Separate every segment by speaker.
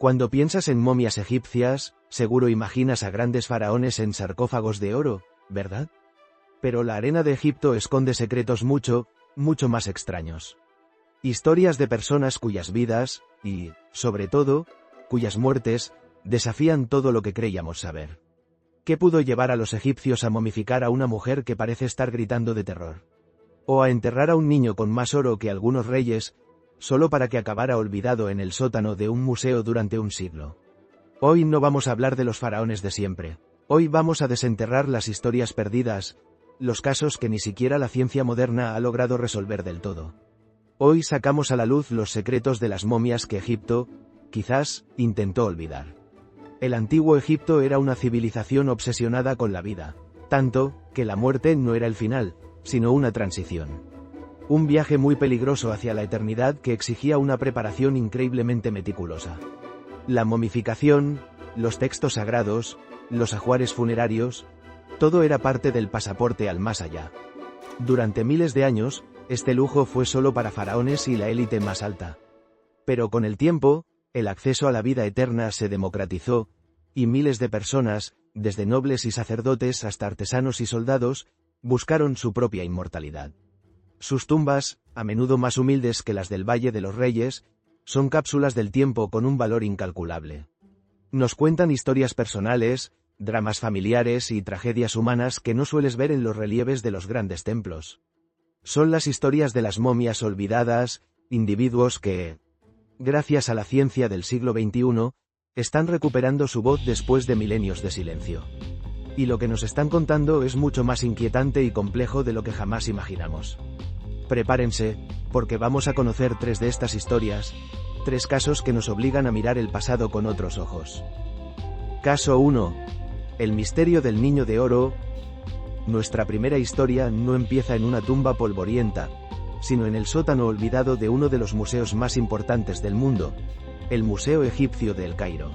Speaker 1: Cuando piensas en momias egipcias, seguro imaginas a grandes faraones en sarcófagos de oro, ¿verdad? Pero la arena de Egipto esconde secretos mucho más extraños. Historias de personas cuyas vidas, y, sobre todo, cuyas muertes, desafían todo lo que creíamos saber. ¿Qué pudo llevar a los egipcios a momificar a una mujer que parece estar gritando de terror? O a enterrar a un niño con más oro que algunos reyes, solo para que acabara olvidado en el sótano de un museo durante un siglo? Hoy no vamos a hablar de los faraones de siempre. Hoy vamos a desenterrar las historias perdidas, los casos que ni siquiera la ciencia moderna ha logrado resolver del todo. Hoy sacamos a la luz los secretos de las momias que Egipto, quizás, intentó olvidar. El antiguo Egipto era una civilización obsesionada con la vida, tanto, que la muerte no era el final, sino una transición. Un viaje muy peligroso hacia la eternidad que exigía una preparación increíblemente meticulosa. La momificación, los textos sagrados, los ajuares funerarios, todo era parte del pasaporte al más allá. Durante miles de años, este lujo fue solo para faraones y la élite más alta. Pero con el tiempo, el acceso a la vida eterna se democratizó, y miles de personas, desde nobles y sacerdotes hasta artesanos y soldados, buscaron su propia inmortalidad. Sus tumbas, a menudo más humildes que las del Valle de los Reyes, son cápsulas del tiempo con un valor incalculable. Nos cuentan historias personales, dramas familiares y tragedias humanas que no sueles ver en los relieves de los grandes templos. Son las historias de las momias olvidadas, individuos que, gracias a la ciencia del siglo XXI, están recuperando su voz después de milenios de silencio. Y lo que nos están contando es mucho más inquietante y complejo de lo que jamás imaginamos. Prepárense, porque vamos a conocer 3 de estas historias, 3 casos que nos obligan a mirar el pasado con otros ojos. Caso 1. El misterio del niño de oro. Nuestra primera historia no empieza en una tumba polvorienta, sino en el sótano olvidado de uno de los museos más importantes del mundo, el Museo Egipcio de El Cairo.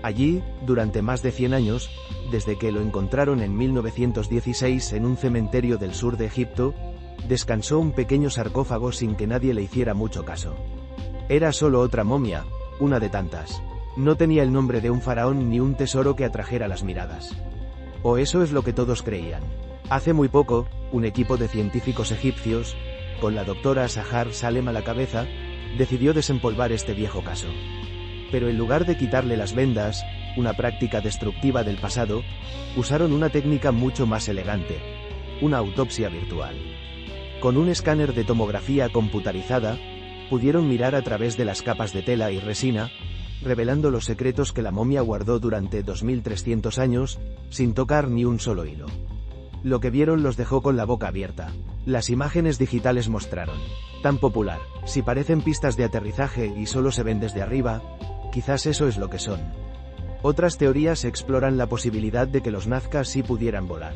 Speaker 1: Allí, durante más de 100 años, desde que lo encontraron en 1916 en un cementerio del sur de Egipto, descansó un pequeño sarcófago sin que nadie le hiciera mucho caso. Era solo otra momia, una de tantas. No tenía el nombre de un faraón ni un tesoro que atrajera las miradas. O eso es lo que todos creían. Hace muy poco, un equipo de científicos egipcios, con la doctora Sahar Salem a la cabeza, decidió desempolvar este viejo caso. Pero en lugar de quitarle las vendas, una práctica destructiva del pasado, usaron una técnica mucho más elegante: una autopsia virtual. Con un escáner de tomografía computarizada, pudieron mirar a través de las capas de tela y resina, revelando los secretos que la momia guardó durante 2300 años, sin tocar ni un solo hilo. Lo que vieron los dejó con la boca abierta. Las imágenes digitales mostraron: tan popular, si parecen pistas de aterrizaje y solo se ven desde arriba, quizás eso es lo que son. Otras teorías exploran la posibilidad de que los Nazca sí pudieran volar.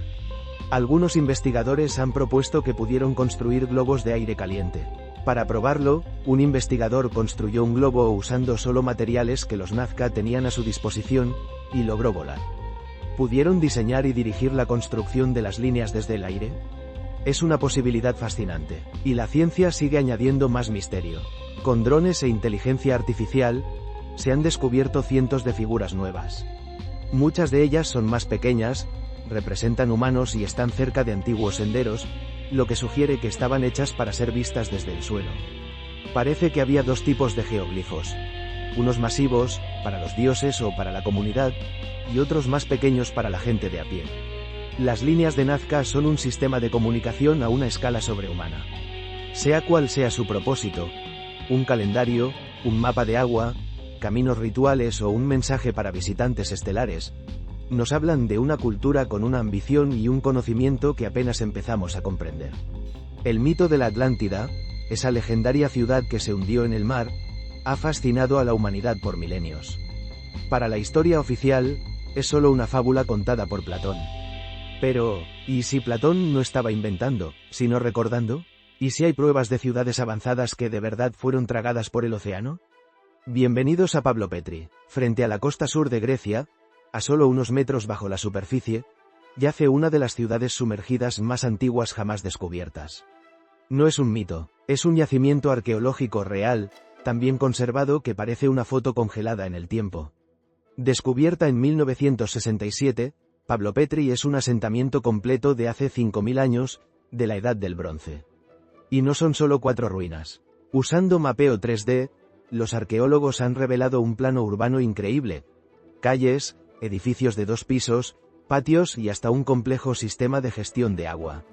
Speaker 1: Algunos investigadores han propuesto que pudieron construir globos de aire caliente. Para probarlo, un investigador construyó un globo usando solo materiales que los Nazca tenían a su disposición, y logró volar. ¿Pudieron diseñar y dirigir la construcción de las líneas desde el aire? Es una posibilidad fascinante, y la ciencia sigue añadiendo más misterio. Con drones e inteligencia artificial, se han descubierto cientos de figuras nuevas. Muchas de ellas son más pequeñas, representan humanos y están cerca de antiguos senderos, lo que sugiere que estaban hechas para ser vistas desde el suelo. Parece que había 2 tipos de geoglifos: unos masivos, para los dioses o para la comunidad, y otros más pequeños para la gente de a pie. Las líneas de Nazca son un sistema de comunicación a una escala sobrehumana. Sea cual sea su propósito, un calendario, un mapa de agua, caminos rituales o un mensaje para visitantes estelares, nos hablan de una cultura con una ambición y un conocimiento que apenas empezamos a comprender. El mito de la Atlántida, esa legendaria ciudad que se hundió en el mar, ha fascinado a la humanidad por milenios. Para la historia oficial, es solo una fábula contada por Platón. Pero, ¿y si Platón no estaba inventando, sino recordando? ¿Y si hay pruebas de ciudades avanzadas que de verdad fueron tragadas por el océano? Bienvenidos a Pablo Petri. Frente a la costa sur de Grecia, a solo unos metros bajo la superficie, yace una de las ciudades sumergidas más antiguas jamás descubiertas. No es un mito, es un yacimiento arqueológico real, tan bien conservado que parece una foto congelada en el tiempo. Descubierta en 1967, Pablo Petri es un asentamiento completo de hace 5.000 años, de la Edad del Bronce. Y no son solo 4 ruinas. Usando mapeo 3D, los arqueólogos han revelado un plano urbano increíble. Calles, edificios de 2 pisos, patios y hasta un complejo sistema de gestión de agua.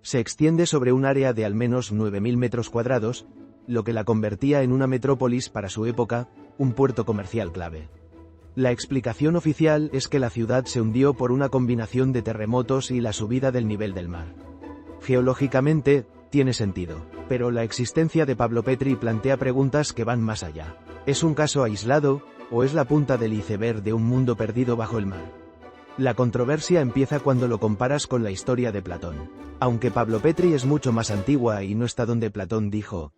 Speaker 1: Se extiende sobre un área de al menos 9.000 metros cuadrados, lo que la convertía en una metrópolis para su época, un puerto comercial clave. La explicación oficial es que la ciudad se hundió por una combinación de terremotos y la subida del nivel del mar. Geológicamente, tiene sentido, pero la existencia de Pablo Petri plantea preguntas que van más allá. ¿Es un caso aislado, o es la punta del iceberg de un mundo perdido bajo el mar? La controversia empieza cuando lo comparas con la historia de Platón. Aunque Pablo Petri es mucho más antigua y no está donde Platón dijo,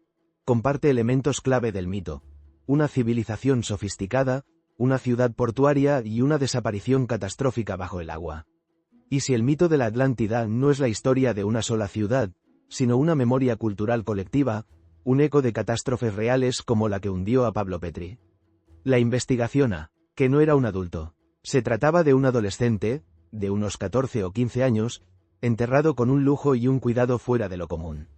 Speaker 1: comparte elementos clave del mito: una civilización sofisticada, una ciudad portuaria y una desaparición catastrófica bajo el agua. Y si el mito de la Atlántida no es la historia de una sola ciudad, sino una memoria cultural colectiva, un eco de catástrofes reales como la que hundió a Pablo Petri. La investigación que no era un adulto. Se trataba de un adolescente, de unos 14 o 15 años, enterrado con un lujo y un cuidado fuera de lo común.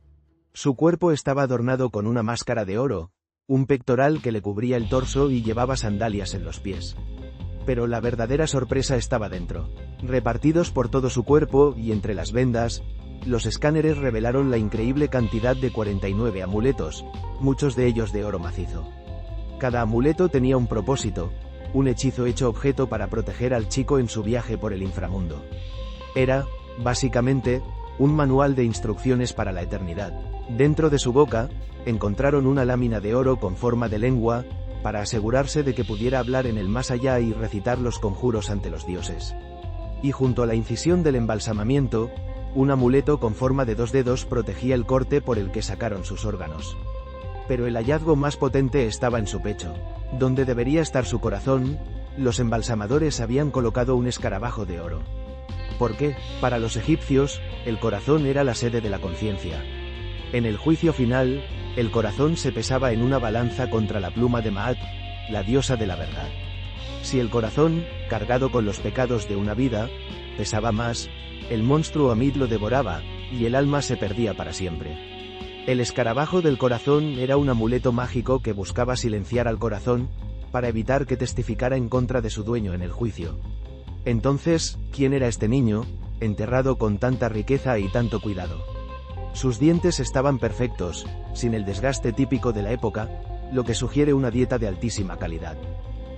Speaker 1: Su cuerpo estaba adornado con una máscara de oro, un pectoral que le cubría el torso y llevaba sandalias en los pies. Pero la verdadera sorpresa estaba dentro. Repartidos por todo su cuerpo y entre las vendas, los escáneres revelaron la increíble cantidad de 49 amuletos, muchos de ellos de oro macizo. Cada amuleto tenía un propósito, un hechizo hecho objeto para proteger al chico en su viaje por el inframundo. Era, básicamente, un manual de instrucciones para la eternidad. Dentro de su boca, encontraron una lámina de oro con forma de lengua, para asegurarse de que pudiera hablar en el más allá y recitar los conjuros ante los dioses. Y junto a la incisión del embalsamamiento, un amuleto con forma de 2 dedos protegía el corte por el que sacaron sus órganos. Pero el hallazgo más potente estaba en su pecho. Donde debería estar su corazón, los embalsamadores habían colocado un escarabajo de oro. ¿Por qué? Para los egipcios, el corazón era la sede de la conciencia. En el juicio final, el corazón se pesaba en una balanza contra la pluma de Maat, la diosa de la verdad. Si el corazón, cargado con los pecados de una vida, pesaba más, el monstruo Amit lo devoraba, y el alma se perdía para siempre. El escarabajo del corazón era un amuleto mágico que buscaba silenciar al corazón, para evitar que testificara en contra de su dueño en el juicio. Entonces, ¿quién era este niño, enterrado con tanta riqueza y tanto cuidado? Sus dientes estaban perfectos, sin el desgaste típico de la época, lo que sugiere una dieta de altísima calidad.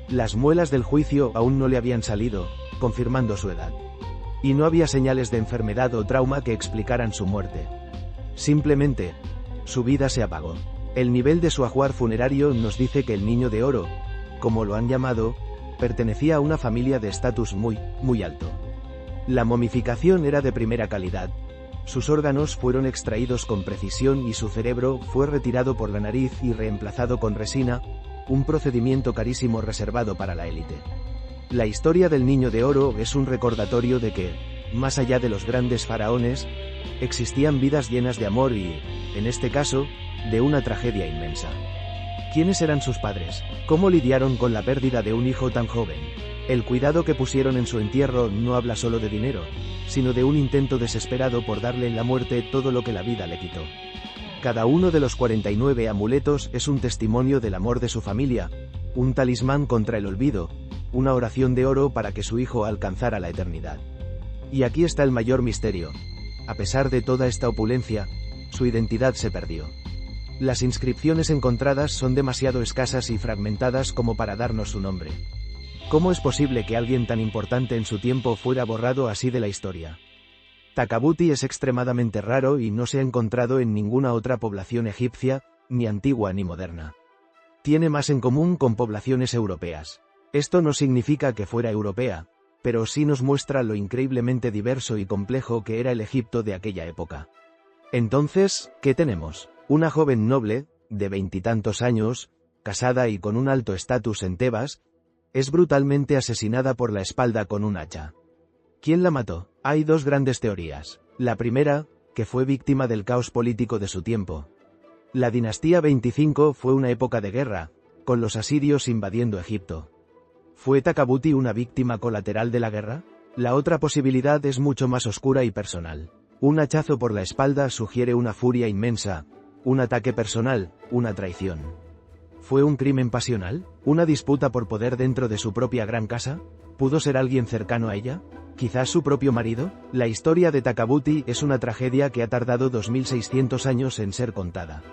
Speaker 1: Las muelas del juicio aún no le habían salido, confirmando su edad. Y no había señales de enfermedad o trauma que explicaran su muerte. Simplemente, su vida se apagó. El nivel de su ajuar funerario nos dice que el niño de oro, como lo han llamado, pertenecía a una familia de estatus muy alto. La momificación era de primera calidad. Sus órganos fueron extraídos con precisión y su cerebro fue retirado por la nariz y reemplazado con resina, un procedimiento carísimo reservado para la élite. La historia del niño de oro es un recordatorio de que, más allá de los grandes faraones, existían vidas llenas de amor y, en este caso, de una tragedia inmensa. ¿Quiénes eran sus padres? ¿Cómo lidiaron con la pérdida de un hijo tan joven? El cuidado que pusieron en su entierro no habla solo de dinero, sino de un intento desesperado por darle en la muerte todo lo que la vida le quitó. Cada uno de los 49 amuletos es un testimonio del amor de su familia, un talismán contra el olvido, una oración de oro para que su hijo alcanzara la eternidad. Y aquí está el mayor misterio. A pesar de toda esta opulencia, su identidad se perdió. Las inscripciones encontradas son demasiado escasas y fragmentadas como para darnos su nombre. ¿Cómo es posible que alguien tan importante en su tiempo fuera borrado así de la historia? Takabuti es extremadamente raro y no se ha encontrado en ninguna otra población egipcia, ni antigua ni moderna. Tiene más en común con poblaciones europeas. Esto no significa que fuera europea, pero sí nos muestra lo increíblemente diverso y complejo que era el Egipto de aquella época. Entonces, ¿qué tenemos? Una joven noble, de 20 y tantos años, casada y con un alto estatus en Tebas, es brutalmente asesinada por la espalda con un hacha. ¿Quién la mató? Hay 2 grandes teorías. La primera, que fue víctima del caos político de su tiempo. La dinastía 25 fue una época de guerra, con los asirios invadiendo Egipto. ¿Fue Takabuti una víctima colateral de la guerra? La otra posibilidad es mucho más oscura y personal. Un hachazo por la espalda sugiere una furia inmensa, un ataque personal, una traición. ¿Fue un crimen pasional? ¿Una disputa por poder dentro de su propia gran casa? ¿Pudo ser alguien cercano a ella? ¿Quizás su propio marido? La historia de Takabuti es una tragedia que ha tardado 2600 años en ser contada.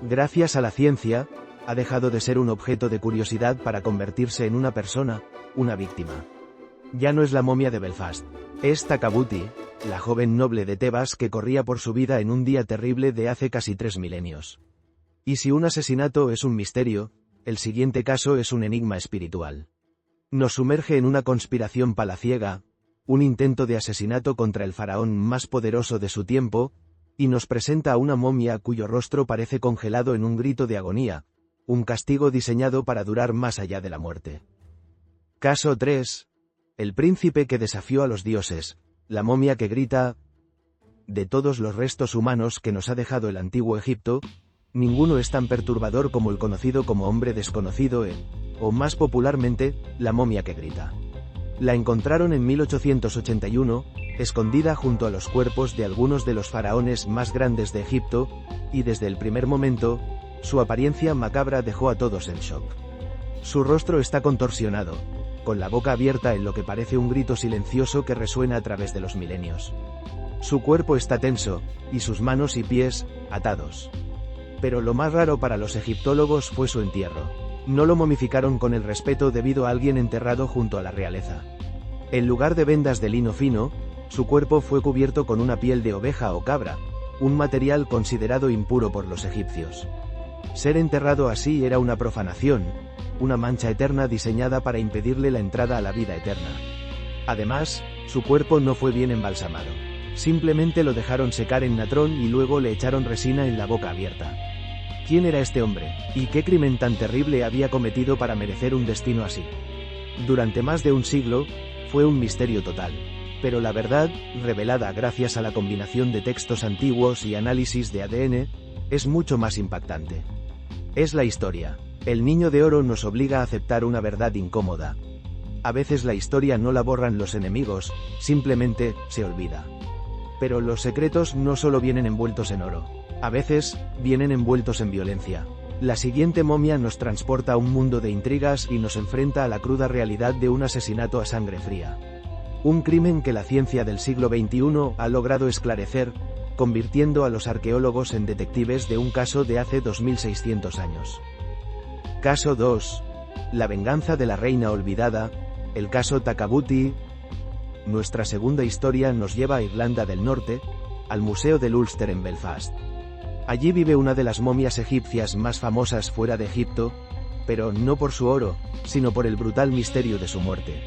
Speaker 1: Gracias a la ciencia, ha dejado de ser un objeto de curiosidad para convertirse en una persona, una víctima. Ya no es la momia de Belfast. Es Takabuti, la joven noble de Tebas que corría por su vida en un día terrible de hace casi 3 milenios. Y si un asesinato es un misterio, el siguiente caso es un enigma espiritual. Nos sumerge en una conspiración palaciega, un intento de asesinato contra el faraón más poderoso de su tiempo, y nos presenta a una momia cuyo rostro parece congelado en un grito de agonía, un castigo diseñado para durar más allá de la muerte. Caso 3. El príncipe que desafió a los dioses, la momia que grita. De todos los restos humanos que nos ha dejado el antiguo Egipto, ninguno es tan perturbador como el conocido como hombre desconocido o más popularmente, la momia que grita. La encontraron en 1881, escondida junto a los cuerpos de algunos de los faraones más grandes de Egipto, y desde el primer momento, su apariencia macabra dejó a todos en shock. Su rostro está contorsionado, con la boca abierta en lo que parece un grito silencioso que resuena a través de los milenios. Su cuerpo está tenso, y sus manos y pies, atados. Pero lo más raro para los egiptólogos fue su entierro. No lo momificaron con el respeto debido a alguien enterrado junto a la realeza. En lugar de vendas de lino fino, su cuerpo fue cubierto con una piel de oveja o cabra, un material considerado impuro por los egipcios. Ser enterrado así era una profanación, una mancha eterna diseñada para impedirle la entrada a la vida eterna. Además, su cuerpo no fue bien embalsamado. Simplemente lo dejaron secar en natrón y luego le echaron resina en la boca abierta. ¿Quién era este hombre? ¿Y qué crimen tan terrible había cometido para merecer un destino así? Durante más de un siglo, fue un misterio total. Pero la verdad, revelada gracias a la combinación de textos antiguos y análisis de ADN, es mucho más impactante. Es la historia. El Niño de Oro nos obliga a aceptar una verdad incómoda. A veces la historia no la borran los enemigos, simplemente se olvida. Pero los secretos no solo vienen envueltos en oro. A veces, vienen envueltos en violencia. La siguiente momia nos transporta a un mundo de intrigas y nos enfrenta a la cruda realidad de un asesinato a sangre fría. Un crimen que la ciencia del siglo XXI ha logrado esclarecer, convirtiendo a los arqueólogos en detectives de un caso de hace 2600 años. Caso 2. La venganza de la reina olvidada, el caso Takabuti. Nuestra segunda historia nos lleva a Irlanda del Norte, al Museo del Ulster en Belfast. Allí vive una de las momias egipcias más famosas fuera de Egipto, pero no por su oro, sino por el brutal misterio de su muerte.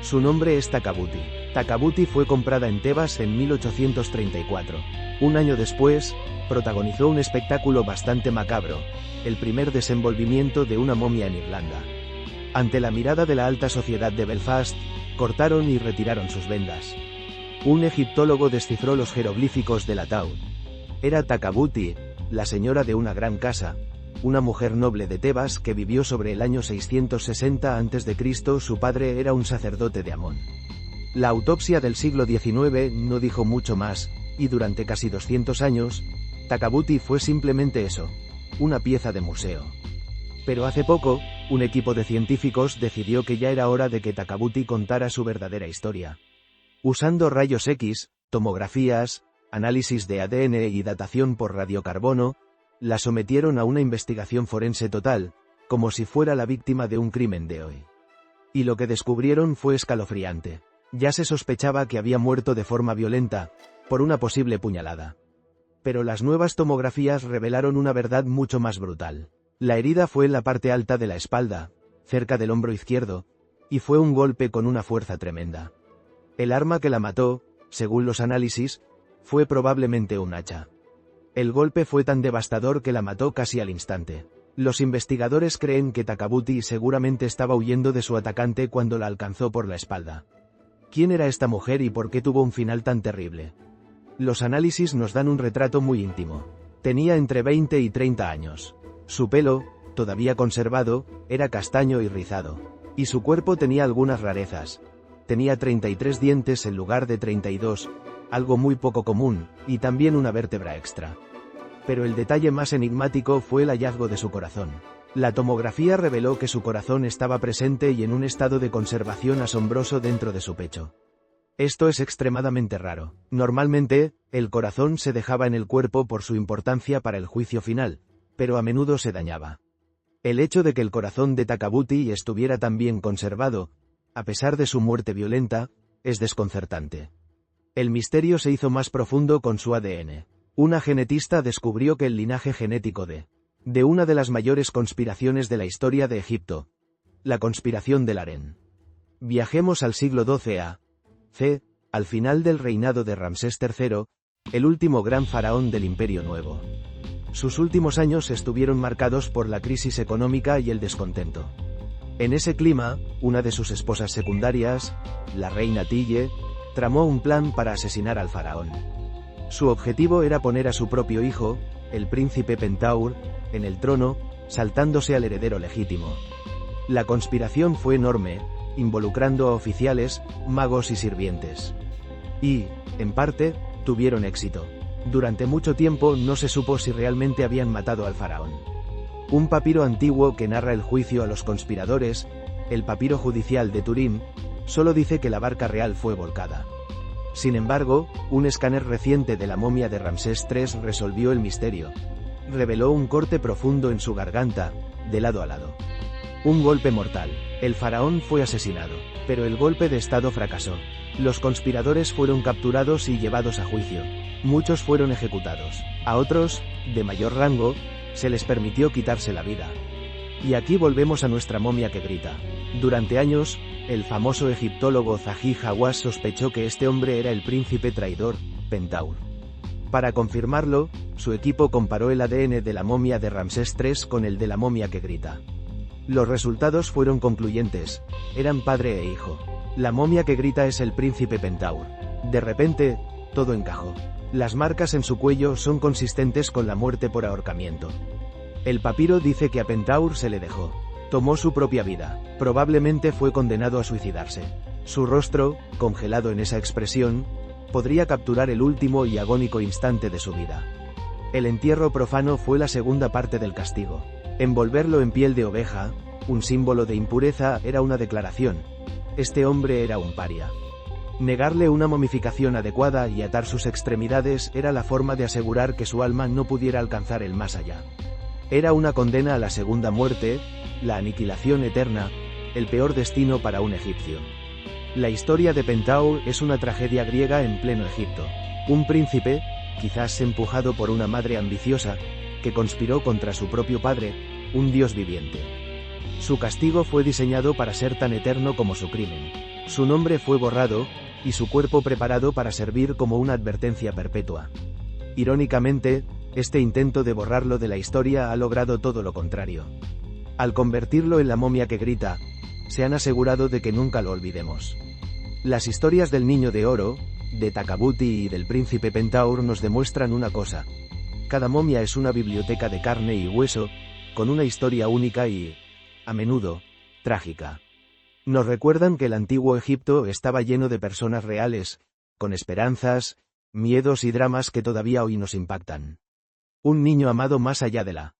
Speaker 1: Su nombre es Takabuti. Takabuti fue comprada en Tebas en 1834. Un año después, protagonizó un espectáculo bastante macabro, el primer desenvolvimiento de una momia en Irlanda. Ante la mirada de la alta sociedad de Belfast, cortaron y retiraron sus vendas. Un egiptólogo descifró los jeroglíficos del ataúd. Era Takabuti, la señora de una gran casa, una mujer noble de Tebas que vivió sobre el año 660 a.C. Su padre era un sacerdote de Amón. La autopsia del siglo XIX no dijo mucho más, y durante casi 200 años, Takabuti fue simplemente eso, una pieza de museo. Pero hace poco, un equipo de científicos decidió que ya era hora de que Takabuti contara su verdadera historia. Usando rayos X, tomografías, análisis de ADN y datación por radiocarbono, la sometieron a una investigación forense total, como si fuera la víctima de un crimen de hoy. Y lo que descubrieron fue escalofriante. Ya se sospechaba que había muerto de forma violenta, por una posible puñalada. Pero las nuevas tomografías revelaron una verdad mucho más brutal. La herida fue en la parte alta de la espalda, cerca del hombro izquierdo, y fue un golpe con una fuerza tremenda. El arma que la mató, según los análisis, fue probablemente un hacha. El golpe fue tan devastador que la mató casi al instante. Los investigadores creen que Takabuti seguramente estaba huyendo de su atacante cuando la alcanzó por la espalda. ¿Quién era esta mujer y por qué tuvo un final tan terrible? Los análisis nos dan un retrato muy íntimo. Tenía entre 20 y 30 años. Su pelo, todavía conservado, era castaño y rizado. Y su cuerpo tenía algunas rarezas. Tenía 33 dientes en lugar de 32, algo muy poco común, y también una vértebra extra. Pero el detalle más enigmático fue el hallazgo de su corazón. La tomografía reveló que su corazón estaba presente y en un estado de conservación asombroso dentro de su pecho. Esto es extremadamente raro. Normalmente, el corazón se dejaba en el cuerpo por su importancia para el juicio final, pero a menudo se dañaba. El hecho de que el corazón de Takabuti estuviera tan bien conservado, a pesar de su muerte violenta, es desconcertante. El misterio se hizo más profundo con su ADN. Una genetista descubrió que el linaje genético de una de las mayores conspiraciones de la historia de Egipto, la conspiración del harén. Viajemos al siglo XII a.C., al final del reinado de Ramsés III, el último gran faraón del Imperio Nuevo. Sus últimos años estuvieron marcados por la crisis económica y el descontento. En ese clima, una de sus esposas secundarias, la reina Tille, tramó un plan para asesinar al faraón. Su objetivo era poner a su propio hijo, el príncipe Pentaur, en el trono, saltándose al heredero legítimo. La conspiración fue enorme, involucrando a oficiales, magos y sirvientes. Y, en parte, tuvieron éxito. Durante mucho tiempo no se supo si realmente habían matado al faraón. Un papiro antiguo que narra el juicio a los conspiradores, el papiro judicial de Turín, solo dice que la barca real fue volcada. Sin embargo, un escáner reciente de la momia de Ramsés III resolvió el misterio. Reveló un corte profundo en su garganta, de lado a lado. Un golpe mortal. El faraón fue asesinado, pero el golpe de estado fracasó. Los conspiradores fueron capturados y llevados a juicio. Muchos fueron ejecutados. A otros, de mayor rango, se les permitió quitarse la vida. Y aquí volvemos a nuestra momia que grita. Durante años, el famoso egiptólogo Zahi Hawass sospechó que este hombre era el príncipe traidor, Pentaur. Para confirmarlo, su equipo comparó el ADN de la momia de Ramsés III con el de la momia que grita. Los resultados fueron concluyentes, eran padre e hijo. La momia que grita es el príncipe Pentaur. De repente, todo encajó. Las marcas en su cuello son consistentes con la muerte por ahorcamiento. El papiro dice que a Pentaur se le dejó. Tomó su propia vida, probablemente fue condenado a suicidarse. Su rostro, congelado en esa expresión, podría capturar el último y agónico instante de su vida. El entierro profano fue la segunda parte del castigo. Envolverlo en piel de oveja, un símbolo de impureza, era una declaración. Este hombre era un paria. Negarle una momificación adecuada y atar sus extremidades era la forma de asegurar que su alma no pudiera alcanzar el más allá. Era una condena a la segunda muerte, la aniquilación eterna, el peor destino para un egipcio. La historia de Pentaur es una tragedia griega en pleno Egipto. Un príncipe, quizás empujado por una madre ambiciosa, que conspiró contra su propio padre, un dios viviente. Su castigo fue diseñado para ser tan eterno como su crimen. Su nombre fue borrado, y su cuerpo preparado para servir como una advertencia perpetua. Irónicamente, este intento de borrarlo de la historia ha logrado todo lo contrario. Al convertirlo en la momia que grita, se han asegurado de que nunca lo olvidemos. Las historias del Niño de Oro, de Takabuti y del príncipe Pentaur nos demuestran una cosa. Cada momia es una biblioteca de carne y hueso, con una historia única y, a menudo, trágica. Nos recuerdan que el antiguo Egipto estaba lleno de personas reales, con esperanzas, miedos y dramas que todavía hoy nos impactan. Un niño amado más allá de la